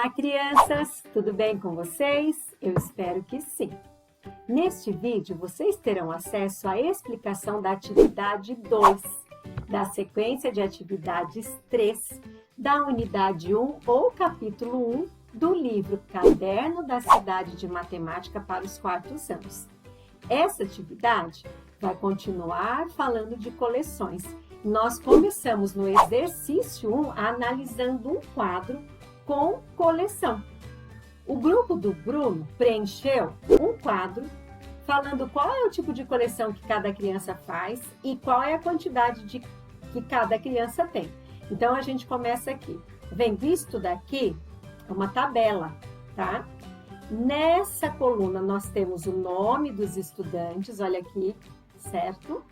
Olá, crianças! Tudo bem com vocês? Eu espero que sim. Neste vídeo, vocês terão acesso à explicação da atividade 2, da sequência de atividades 3, da unidade 1 ou capítulo 1 do livro Caderno da Cidade de Matemática para os quartos anos. Essa atividade vai continuar falando de coleções. Nós começamos no exercício 1 analisando um quadro com coleção. O grupo do Bruno preencheu um quadro falando qual é o tipo de coleção que cada criança faz e qual é a quantidade que cada criança tem. Então, a gente começa aqui. Vem visto daqui uma tabela, tá? Nessa coluna, nós temos o nome dos estudantes, olha aqui, certo?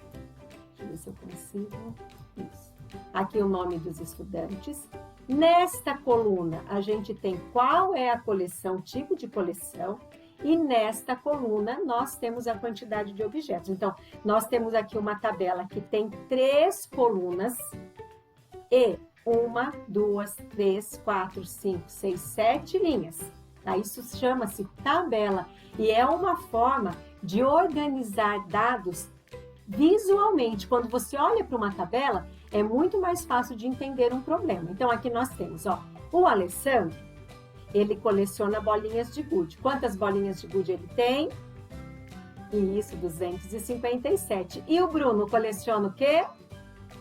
Deixa eu ver se eu consigo. Isso. Aqui o nome dos estudantes. Nesta coluna, a gente tem qual é a coleção, tipo de coleção, e nesta coluna nós temos a quantidade de objetos. Então, nós temos aqui uma tabela que tem 3 colunas e 1, 2, 3, 4, 5, 6, 7 linhas. Tá? Isso chama-se tabela e é uma forma de organizar dados visualmente. Quando você olha para uma tabela, é muito mais fácil de entender um problema. Então, aqui nós temos, ó, o Alessandro, ele coleciona bolinhas de gude. Quantas bolinhas de gude ele tem? Isso, 257. E o Bruno coleciona o quê?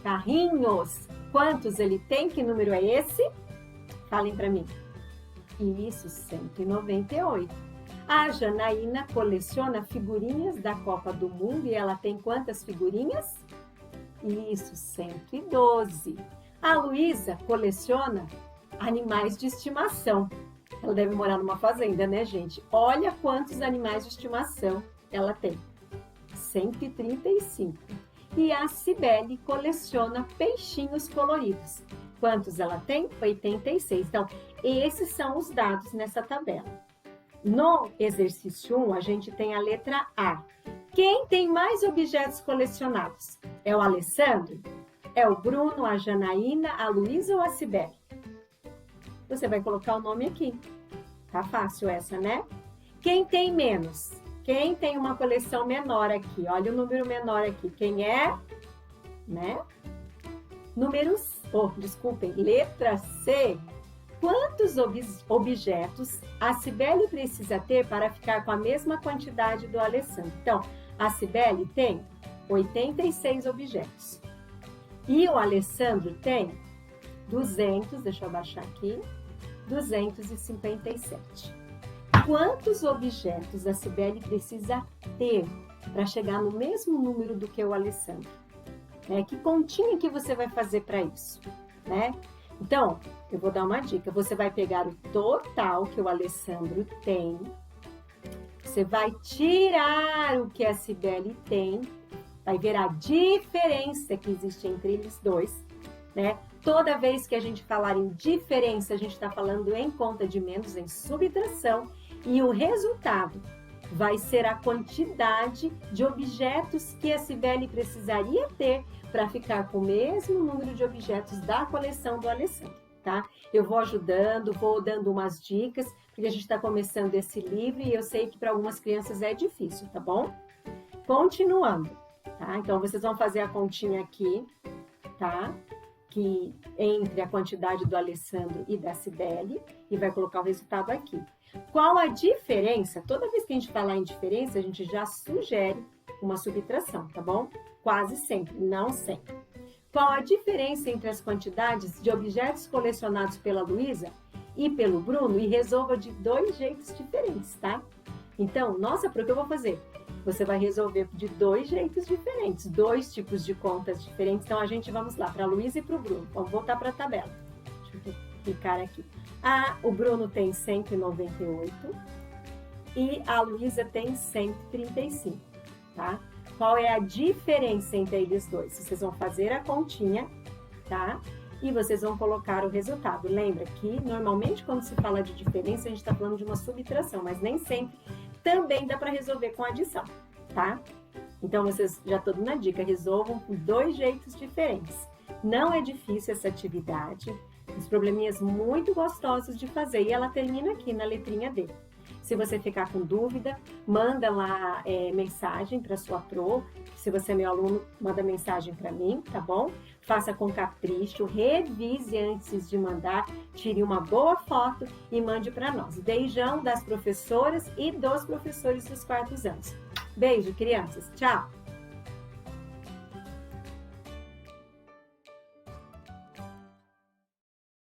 Carrinhos. Quantos ele tem? Que número é esse? Falem para mim. Isso, 198. A Janaína coleciona figurinhas da Copa do Mundo e ela tem quantas figurinhas? Isso, 112. A Luísa coleciona animais de estimação. Ela deve morar numa fazenda, né, gente? Olha quantos animais de estimação ela tem. 135. E a Cibele coleciona peixinhos coloridos. Quantos ela tem? 86. Então, esses são os dados nessa tabela. No exercício 1, a gente tem a letra A. Quem tem mais objetos colecionados? É o Alessandro? É o Bruno, a Janaína, a Luísa ou a Cibele? Você vai colocar o nome aqui. Tá fácil essa, né? Quem tem menos? Quem tem uma coleção menor aqui? Olha o número menor aqui. Quem é? Né? Letra C. Quantos objetos a Cibele precisa ter para ficar com a mesma quantidade do Alessandro? Então, a Cibele tem 86 objetos. E o Alessandro tem 200, deixa eu abaixar aqui, 257. Quantos objetos a Cibele precisa ter para chegar no mesmo número do que o Alessandro? Que continha que você vai fazer para isso, né? Então, eu vou dar uma dica. Você vai pegar o total que o Alessandro tem, você vai tirar o que a Cibele tem, vai ver a diferença que existe entre eles dois, né? Toda vez que a gente falar em diferença, a gente está falando em conta de menos, em subtração, e o resultado vai ser a quantidade de objetos que a Cibele precisaria ter para ficar com o mesmo número de objetos da coleção do Alessandro, tá? Eu vou ajudando, vou dando umas dicas, porque a gente está começando esse livro e eu sei que para algumas crianças é difícil, tá bom? Continuando, tá? Então, vocês vão fazer a continha aqui, tá? Que entre a quantidade do Alessandro e da Cibele e vai colocar o resultado aqui. Qual a diferença? Toda vez que a gente falar em diferença, a gente já sugere uma subtração, tá bom? Quase sempre, não sempre. Qual a diferença entre as quantidades de objetos colecionados pela Luísa e pelo Bruno? E resolva de 2 jeitos diferentes, tá? Então, nossa, para o que eu vou fazer? Você vai resolver de 2 jeitos diferentes, 2 tipos de contas diferentes. Então, vamos lá, para a Luísa e para o Bruno. Vamos voltar para a tabela. Deixa eu clicar aqui. O Bruno tem 198 e a Luísa tem 135, tá? Qual é a diferença entre eles dois? Vocês vão fazer a continha, tá? E vocês vão colocar o resultado. Lembra que, normalmente, quando se fala de diferença, a gente está falando de uma subtração, mas nem sempre também dá para resolver com adição, tá? Então, vocês já estão dando a dica, resolvam com 2 jeitos diferentes. Não é difícil essa atividade, Uns probleminhas muito gostosos de fazer. E ela termina aqui na letrinha D. Se você ficar com dúvida, manda lá mensagem para sua pro. Se você é meu aluno, manda mensagem para mim, tá bom? Faça com capricho, revise antes de mandar, tire uma boa foto e mande para nós. Beijão das professoras e dos professores dos quartos anos. Beijo, crianças. Tchau!